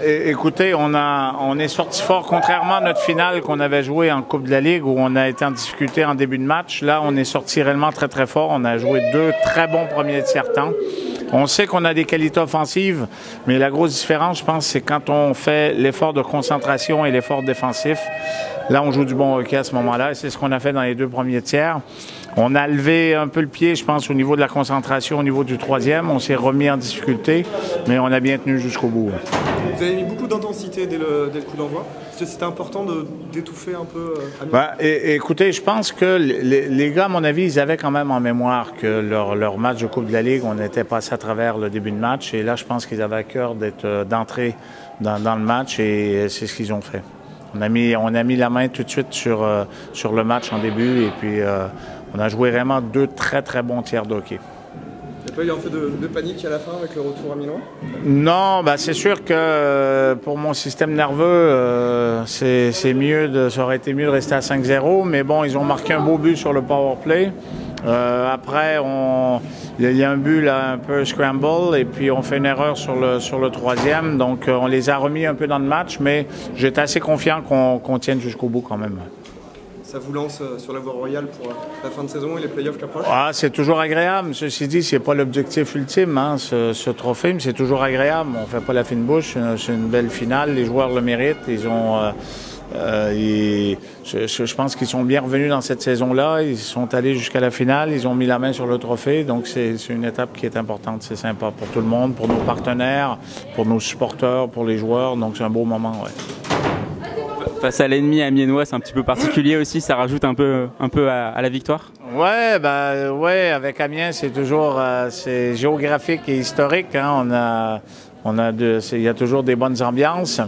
Écoutez, on est sorti fort, contrairement à notre finale qu'on avait joué en Coupe de la Ligue où on a été en difficulté en début de match. Là, on est sorti réellement très, très fort. On a joué 2 très bons premiers tiers-temps. On sait qu'on a des qualités offensives, mais la grosse différence, je pense, c'est quand on fait l'effort de concentration et l'effort défensif. Là, on joue du bon hockey à ce moment-là, et c'est ce qu'on a fait dans les 2 premiers tiers. On a levé un peu le pied, je pense, au niveau de la concentration, au niveau du 3e. On s'est remis en difficulté, mais on a bien tenu jusqu'au bout. Vous avez mis beaucoup d'intensité dès le coup d'envoi. C'était important d'étouffer un peu écoutez, je pense que les gars, à mon avis, ils avaient quand même en mémoire que leur match de Coupe de la Ligue, on était passé à travers le début de match. Et là, je pense qu'ils avaient à cœur d'entrer dans le match, et c'est ce qu'ils ont fait. On a mis la main tout de suite sur le match en début, et puis on a joué vraiment 2 très, très bons tiers de hockey. Il n'y a pas eu un peu de panique à la fin avec le retour à Milan? Non, ben c'est sûr que pour mon système nerveux, ça aurait été mieux de rester à 5-0, mais bon, ils ont marqué un beau but sur le power play. Après, il y a un but là, un peu scramble, et puis on fait une erreur sur le 3e, donc on les a remis un peu dans le match, mais j'étais assez confiant qu'on tienne jusqu'au bout quand même. Ça vous lance sur la voie royale pour la fin de saison et les playoffs qui approchent? Ah, c'est toujours agréable. Ceci dit, c'est pas l'objectif ultime, hein, ce trophée, mais c'est toujours agréable. On fait pas la fine bouche. C'est une belle finale. Les joueurs le méritent. Je pense qu'ils sont bien revenus dans cette saison-là. Ils sont allés jusqu'à la finale. Ils ont mis la main sur le trophée. Donc, c'est une étape qui est importante. C'est sympa pour tout le monde, pour nos partenaires, pour nos supporters, pour les joueurs. Donc, c'est un beau moment, ouais. Face à l'ennemi amiénois, c'est un petit peu particulier aussi, ça rajoute un peu à la victoire? Ouais, avec Amiens, c'est toujours c'est géographique et historique, hein. Il y a toujours des bonnes ambiances.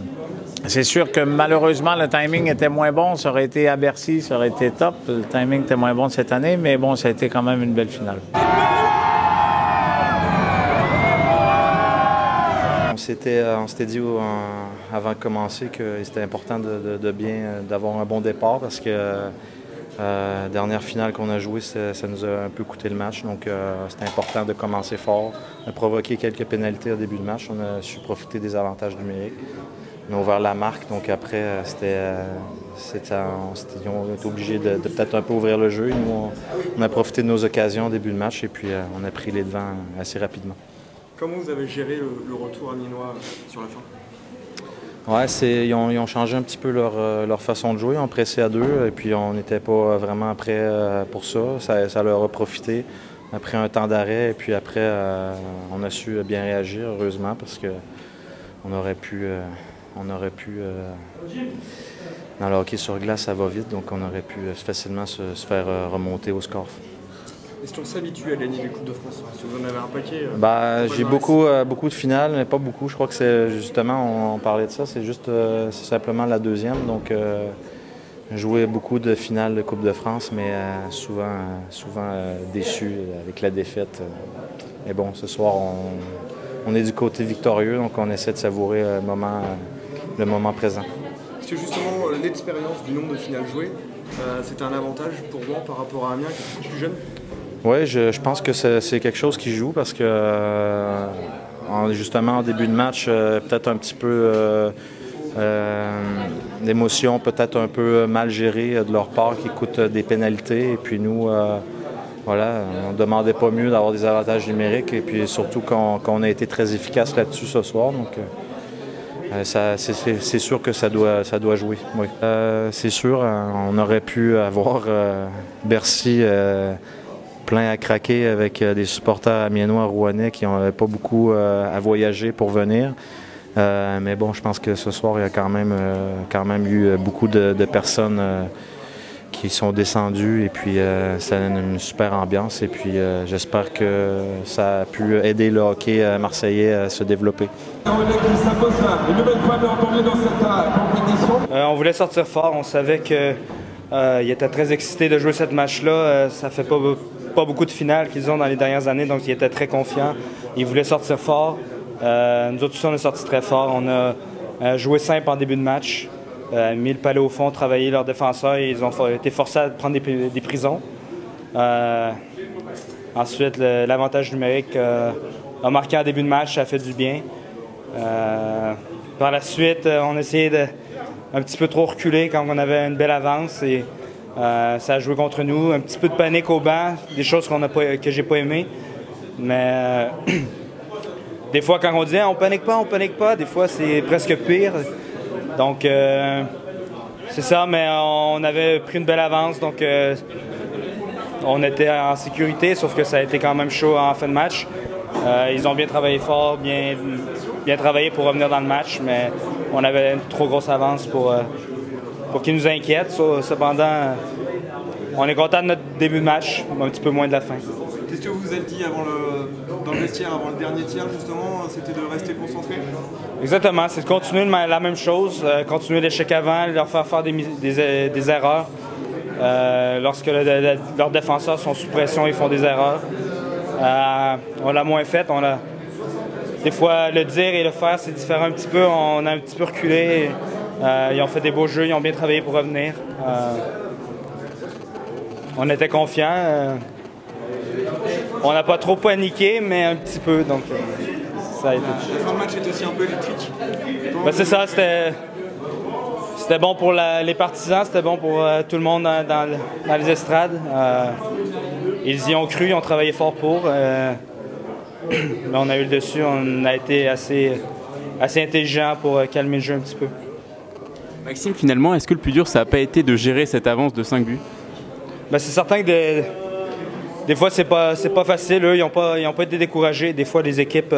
C'est sûr que malheureusement, le timing était moins bon. Ça aurait été à Bercy, ça aurait été top. Le timing était moins bon cette année, mais bon, ça a été quand même une belle finale. On s'était dit avant de commencer que c'était important d'avoir un bon départ parce que la dernière finale qu'on a jouée, ça nous a un peu coûté le match. Donc c'était important de commencer fort, de provoquer quelques pénalités au début du match. On a su profiter des avantages numériques. On a ouvert la marque, donc après, on était obligé de peut-être un peu ouvrir le jeu. Nous, on a profité de nos occasions au début du match et puis on a pris les devants assez rapidement. Comment vous avez géré le retour amiénois sur la fin? Ouais, ils ont changé un petit peu leur façon de jouer. Ils ont pressé à 2 et puis on n'était pas vraiment prêt pour ça. Ça leur a profité après un temps d'arrêt et puis après on a su bien réagir, heureusement, parce qu'on aurait pu dans le hockey sur glace, ça va vite, donc on aurait pu facilement se faire remonter au score. Est-ce qu'on s'habitue à gagner les Coupes de France? Si vous en avez un paquet j'ai beaucoup de finales, mais pas beaucoup. Je crois que c'est justement, on parlait de ça, c'est simplement la 2e. Donc, joué beaucoup de finales de Coupe de France, mais souvent déçu avec la défaite. Mais bon, ce soir, on est du côté victorieux, donc on essaie de savourer le moment présent. Est-ce que justement, l'expérience du nombre de finales jouées, c'est un avantage pour moi par rapport à Amiens qui est plus jeune? Oui, je pense que c'est quelque chose qui joue parce que justement en début de match, peut-être un petit peu d'émotion, peut-être un peu mal gérée de leur part qui coûte des pénalités. Et puis nous, voilà, on ne demandait pas mieux d'avoir des avantages numériques et puis surtout qu'on a été très efficace là-dessus ce soir. Donc, c'est sûr que ça doit jouer. Oui. C'est sûr, on aurait pu avoir Bercy plein à craquer avec des supporters amiénois, rouennais qui n'avaient pas beaucoup à voyager pour venir. Mais bon, je pense que ce soir, il y a quand même eu beaucoup de personnes qui sont descendues et puis ça a une super ambiance et puis j'espère que ça a pu aider le hockey marseillais à se développer. On voulait sortir fort, on savait qu'il était très excité de jouer ce match-là. Ça fait pas beaucoup de finales qu'ils ont dans les dernières années, donc ils étaient très confiants. Ils voulaient sortir fort. Nous autres aussi, on est sortis très fort. On a joué simple en début de match, mis le palais au fond, travaillé leurs défenseurs et ils ont été forcés à prendre des prisons. Ensuite, l'avantage numérique a marqué en début de match, ça a fait du bien. Par la suite, on essayait de un petit peu trop reculer quand on avait une belle avance et ça a joué contre nous. Un petit peu de panique au banc, des choses que j'ai pas aimées. Mais des fois, quand on dit on panique pas, des fois c'est presque pire. Donc c'est ça, mais on avait pris une belle avance, donc on était en sécurité, sauf que ça a été quand même chaud en fin de match. Ils ont bien travaillé fort, bien travaillé pour revenir dans le match, mais on avait une trop grosse avance pour qu'ils nous inquiètent. Cependant, on est content de notre début de match, un petit peu moins de la fin. Qu'est-ce que vous vous êtes dit dans le vestiaire, avant le dernier tiers, justement? C'était de rester concentré? Exactement, c'est de continuer la même chose, continuer l'échec avant, leur faire des erreurs. Lorsque leurs défenseurs sont sous pression, ils font des erreurs. On l'a moins fait. Des fois, le dire et le faire, c'est différent un petit peu. On a un petit peu reculé. Ils ont fait des beaux jeux, ils ont bien travaillé pour revenir. On était confiants. On n'a pas trop paniqué, mais un petit peu. Donc, ça a été. La fin de match était aussi un peu électrique. Ben, c'est ça, c'était bon pour les partisans, c'était bon pour tout le monde dans les estrades. Ils y ont cru, ils ont travaillé fort pour. Mais on a eu le dessus, on a été assez intelligent pour calmer le jeu un petit peu. Maxime, finalement, est-ce que le plus dur, ça n'a pas été de gérer cette avance de 5 buts? Ben, c'est certain que des fois, c'est pas facile. Eux, ils n'ont pas été découragés. Des fois, les équipes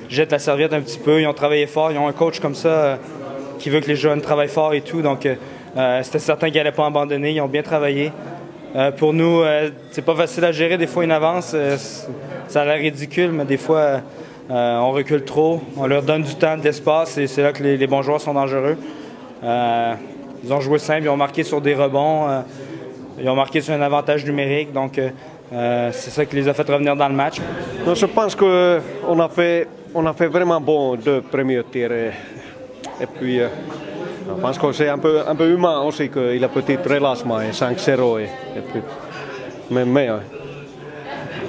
jettent la serviette un petit peu. Ils ont travaillé fort. Ils ont un coach comme ça qui veut que les jeunes travaillent fort et tout. Donc, c'était certain qu'ils n'allaient pas abandonner. Ils ont bien travaillé. Pour nous, c'est pas facile à gérer. Des fois, une avance, ça a l'air ridicule, mais des fois, on recule trop. On leur donne du temps, de l'espace, et c'est là que les bons joueurs sont dangereux. Ils ont joué simple, ils ont marqué sur des rebonds, ils ont marqué sur un avantage numérique. Donc, c'est ça qui les a fait revenir dans le match. Non, je pense qu'on a fait vraiment bon deux premiers tirs. Et puis, je pense que c'est un peu humain aussi qu'il a petit relâchement et 5-0. Et puis, mais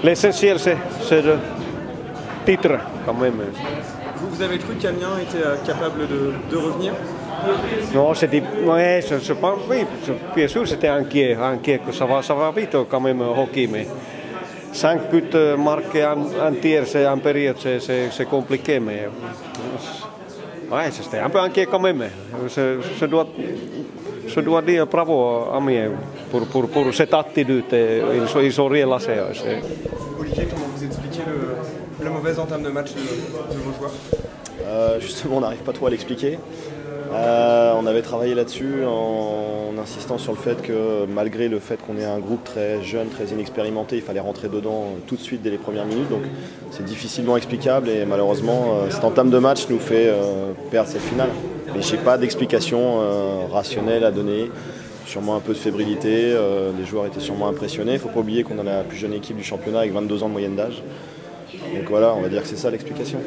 l'essentiel, c'est le titre quand même. Vous avez cru qu'Amiens était capable de revenir? Non, ouais, je pense, oui, bien sûr, c'était inquiet que ça va vite quand même au hockey, mais 5 buts marqués en tir, en période, c'est compliqué, mais ouais, c'était un peu inquiet quand même. Je dois dire bravo à Amiens pour cette attitude, ils sont rien lâchés. Olivier, comment vous expliquez la mauvaise entame de match de vos joueurs? Justement, on n'arrive pas trop à l'expliquer. On avait travaillé là-dessus en insistant sur le fait que malgré le fait qu'on ait un groupe très jeune, très inexpérimenté, il fallait rentrer dedans tout de suite dès les premières minutes. Donc c'est difficilement explicable et malheureusement cette entame de match nous fait perdre cette finale. Mais je n'ai pas d'explication rationnelle à donner. Sûrement un peu de fébrilité, les joueurs étaient sûrement impressionnés. Il ne faut pas oublier qu'on a la plus jeune équipe du championnat avec 22 ans de moyenne d'âge. Donc voilà, on va dire que c'est ça l'explication.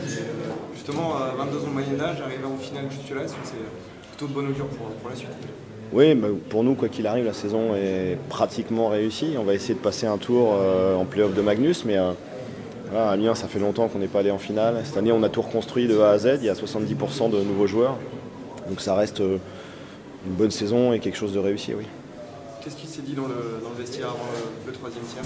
Justement, 22 ans de moyenne d'âge, arriver en finale juste là, est-ce que c'est plutôt de bon augure pour la suite? Oui, bah, pour nous, quoi qu'il arrive, la saison est pratiquement réussie. On va essayer de passer un tour en play-off de Magnus, mais voilà, Amiens, ça fait longtemps qu'on n'est pas allé en finale. Cette année, on a tout reconstruit de A à Z, il y a 70% de nouveaux joueurs. Donc ça reste une bonne saison et quelque chose de réussi, oui. Qu'est-ce qui s'est dit dans le vestiaire avant le troisième tiers?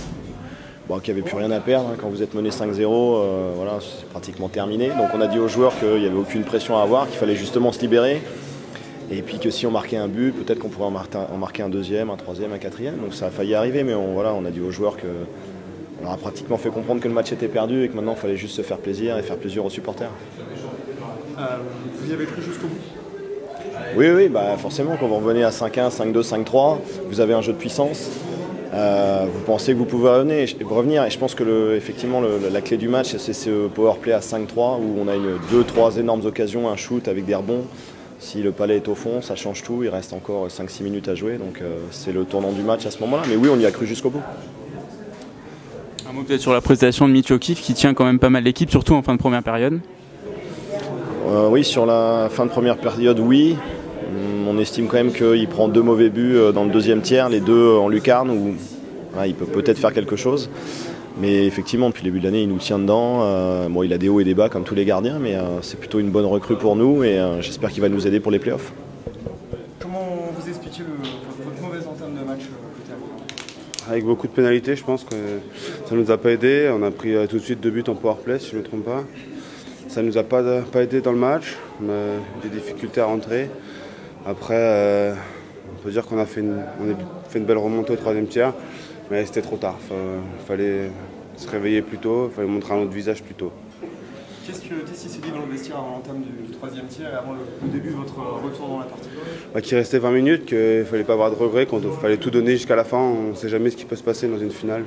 Bon, qu'il n'y avait plus rien à perdre, hein. Quand vous êtes mené 5-0, voilà, c'est pratiquement terminé. Donc on a dit aux joueurs qu'il n'y avait aucune pression à avoir, qu'il fallait justement se libérer. Et puis que si on marquait un but, peut-être qu'on pourrait en marquer un deuxième, un troisième, un quatrième. Donc ça a failli arriver, mais on a dit aux joueurs qu'on leur a pratiquement fait comprendre que le match était perdu et que maintenant il fallait juste se faire plaisir et faire plaisir aux supporters. Vous y avez cru jusqu'au bout? Oui, bah forcément, quand vous revenez à 5-1, 5-2, 5-3, vous avez un jeu de puissance. Vous pensez que vous pouvez revenir et je pense que effectivement la clé du match c'est ce power play à 5-3 où on a 2-3 énormes occasions, un shoot avec des rebonds. Si le palais est au fond, ça change tout, il reste encore 5-6 minutes à jouer, donc c'est le tournant du match à ce moment-là. Mais oui, on y a cru jusqu'au bout. Un mot peut-être sur la prestation de Mitch O'Keefe qui tient quand même pas mal l'équipe, surtout en fin de première période. Oui, sur la fin de première période, oui. On estime quand même qu'il prend 2 mauvais buts dans le deuxième tiers, les 2 en lucarne, où il peut peut-être faire quelque chose. Mais effectivement, depuis le début de l'année, il nous tient dedans. Bon, il a des hauts et des bas comme tous les gardiens, mais c'est plutôt une bonne recrue pour nous et j'espère qu'il va nous aider pour les playoffs. Comment vous expliquez votre mauvaise entame de match côté Amiens ? Avec beaucoup de pénalités, je pense que ça ne nous a pas aidé. On a pris tout de suite 2 buts en powerplay, si je ne me trompe pas. Ça ne nous a pas aidé dans le match. On a eu des difficultés à rentrer. Après, on peut dire qu'on a fait une belle remontée au 3e tiers, mais c'était trop tard. Il fallait se réveiller plus tôt, il fallait montrer un autre visage plus tôt. Qu'est-ce qui s'est dit dans le vestiaire avant l'entame du 3e tiers et avant le début de votre retour dans la partie ? Qu'il restait 20 minutes, qu'il ne fallait pas avoir de regrets, qu'il fallait tout donner jusqu'à la fin. On ne sait jamais ce qui peut se passer dans une finale.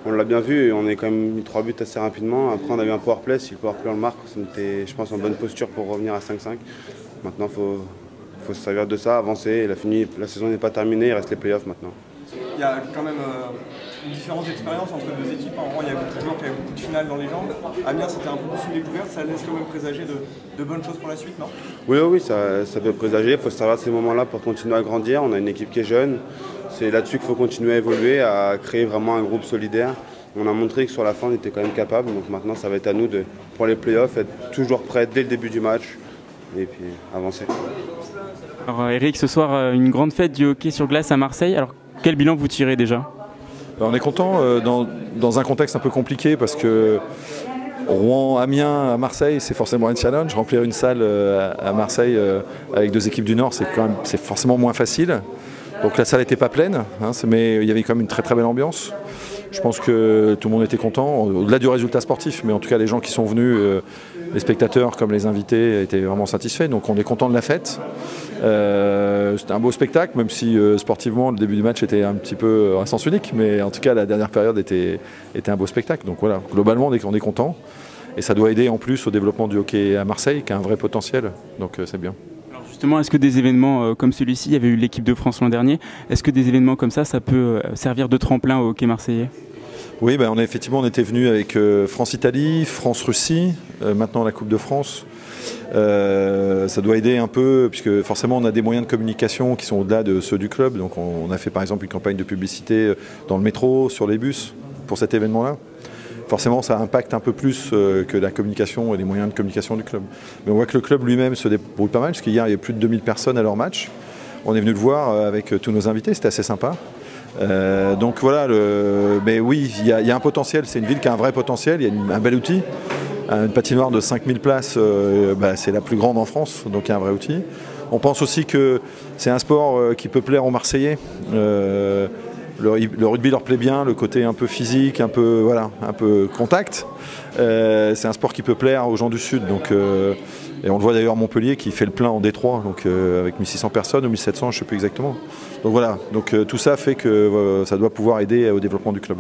On l'a bien vu et on a quand même mis 3 buts assez rapidement. Après, on a eu un powerplay. Si le powerplay on le marque, on était, je pense, en bonne posture pour revenir à 5-5. Maintenant, il faut se servir de ça, avancer. La saison n'est pas terminée, il reste les playoffs maintenant. Il y a quand même une différence d'expérience entre les deux équipes. En gros, il y a beaucoup de joueurs qui avaient beaucoup de finales dans les jambes. Amiens, c'était un peu plus une découverte. Ça laisse quand même présager de bonnes choses pour la suite, non ? Oui, ça peut présager. Il faut se servir de ces moments-là pour continuer à grandir. On a une équipe qui est jeune. C'est là-dessus qu'il faut continuer à évoluer, à créer vraiment un groupe solidaire. On a montré que sur la fin, on était quand même capable. Donc maintenant, ça va être à nous, pour les playoffs, être toujours prêts dès le début du match et puis avancer. Alors Eric, ce soir, une grande fête du hockey sur glace à Marseille. Alors quel bilan vous tirez déjà ? On est content dans un contexte un peu compliqué parce que Rouen, Amiens, à Marseille, c'est forcément un challenge. Remplir une salle à Marseille avec 2 équipes du Nord, c'est forcément moins facile. Donc la salle n'était pas pleine, mais il y avait quand même une très très belle ambiance. Je pense que tout le monde était content, au-delà du résultat sportif, mais en tout cas les gens qui sont venus, les spectateurs comme les invités, étaient vraiment satisfaits. Donc on est content de la fête. C'était un beau spectacle, même si sportivement le début du match était un petit peu à sens unique, mais en tout cas la dernière période était un beau spectacle. Donc voilà, globalement on est content et ça doit aider en plus au développement du hockey à Marseille qui a un vrai potentiel, donc c'est bien. Alors justement, est-ce que des événements comme celui-ci, il y avait eu l'équipe de France l'an dernier, est-ce que des événements comme ça peut servir de tremplin au hockey marseillais ? Oui, on était venu avec France-Italie, France-Russie, maintenant la Coupe de France. Ça doit aider un peu, puisque forcément on a des moyens de communication qui sont au-delà de ceux du club. Donc on a fait par exemple une campagne de publicité dans le métro, sur les bus, pour cet événement-là. Forcément ça impacte un peu plus que la communication et les moyens de communication du club. Mais on voit que le club lui-même se débrouille pas mal, parce qu'hier il y a plus de 2000 personnes à leur match. On est venu le voir avec tous nos invités, c'était assez sympa. Donc voilà, mais oui, il y a un potentiel, c'est une ville qui a un vrai potentiel, il y a un bel outil. Une patinoire de 5000 places, c'est la plus grande en France, donc il y a un vrai outil. On pense aussi que c'est un sport qui peut plaire aux Marseillais. Le rugby leur plaît bien, le côté un peu physique, un peu contact. C'est un sport qui peut plaire aux gens du Sud. Donc, et on le voit d'ailleurs Montpellier qui fait le plein en Détroit, donc avec 1600 personnes ou 1700, je ne sais plus exactement. Donc voilà, tout ça fait que ça doit pouvoir aider au développement du club.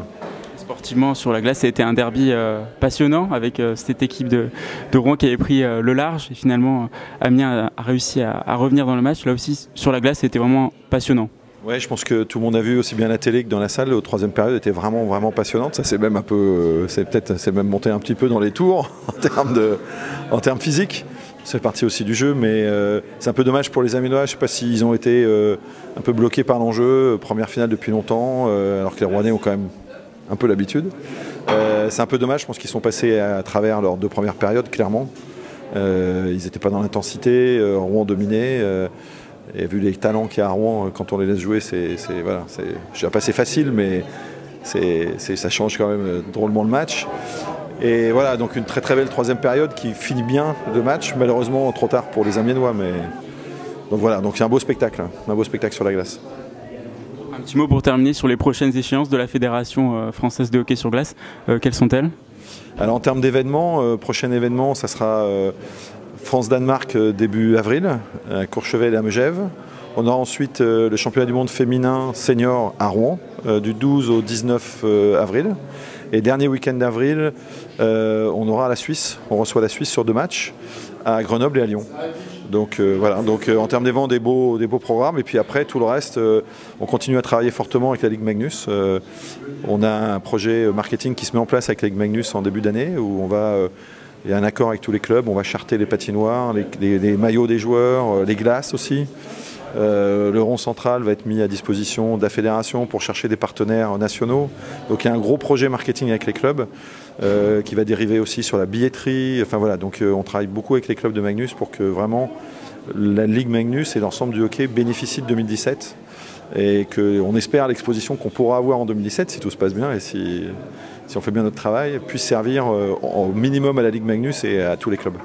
Sportivement, sur la glace, ça a été un derby passionnant avec cette équipe de Rouen qui avait pris le large. Et finalement, Amiens a réussi à revenir dans le match. Là aussi, sur la glace, c'était vraiment passionnant. Ouais, je pense que tout le monde a vu aussi bien à la télé que dans la salle. La 3e période était vraiment passionnante. Ça c'est même un peu, c'est même monté un petit peu dans les tours en termes physiques. C'est parti aussi du jeu, mais c'est un peu dommage pour les Amiénois. Je ne sais pas s'ils ont été un peu bloqués par l'enjeu. Première finale depuis longtemps, alors que les Rouennais ont quand même un peu l'habitude. C'est un peu dommage, je pense qu'ils sont passés à travers leurs 2 premières périodes, clairement. Ils n'étaient pas dans l'intensité, Rouen dominé. Et vu les talents qu'il y a à Rouen, quand on les laisse jouer, voilà, je dirais pas c'est facile, mais ça change quand même drôlement le match. Et voilà, donc une très très belle 3e période qui finit bien le match, malheureusement trop tard pour les Amiénois. Donc voilà, donc c'est un beau spectacle sur la glace. Un petit mot pour terminer sur les prochaines échéances de la Fédération française de hockey sur glace. Quelles sont-elles ? Alors en termes d'événements, prochain événement, ça sera France-Danemark début avril, à Courchevel et à Megève. On aura ensuite le championnat du monde féminin senior à Rouen, du 12 au 19 avril. Et dernier week-end d'avril, on aura la Suisse. On reçoit la Suisse sur 2 matchs, à Grenoble et à Lyon. Donc voilà, en termes d'événements, des beaux programmes. Et puis après, tout le reste, on continue à travailler fortement avec la Ligue Magnus. On a un projet marketing qui se met en place avec la Ligue Magnus en début d'année, où il y a un accord avec tous les clubs. On va charter les patinoires, les maillots des joueurs, les glaces aussi. Le rond central va être mis à disposition de la fédération pour chercher des partenaires nationaux. Donc il y a un gros projet marketing avec les clubs qui va dériver aussi sur la billetterie. Enfin voilà, donc on travaille beaucoup avec les clubs de Magnus pour que vraiment la Ligue Magnus et l'ensemble du hockey bénéficient de 2017 et qu'on espère l'exposition qu'on pourra avoir en 2017 si tout se passe bien et si on fait bien notre travail, puisse servir au minimum à la Ligue Magnus et à tous les clubs.